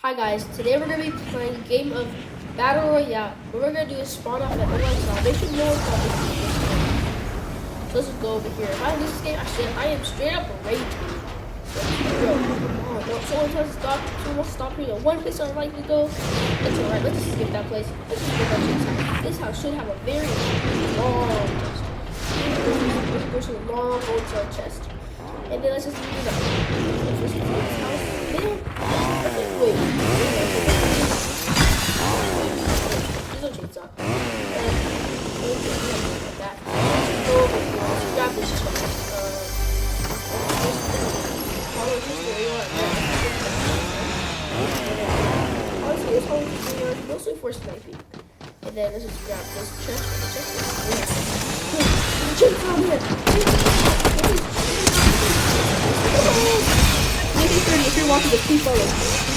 Hi guys, today we're going to be playing a game of Battle Royale. What we're going to do is spawn out at one salvation mode. So let's just go over here. If I lose this game, I am straight up raging. Bro, no, someone tells us stop. Someone wants to stop here. One place I'm likely to go. It's alright, let's just skip that place. Let's just go back to this house. This house should have a very long chest. There's a long gold cell chest. And then let's just leave it up. Let's just leave this house. Wait. There's no chainsaw. Like that. Let's go over here. Let's grab this chest. Honestly, this whole thing mostly for sniping. And then let's just grab this chest. There's a chainsaw here. Maybe 30 if you're watching the please follow.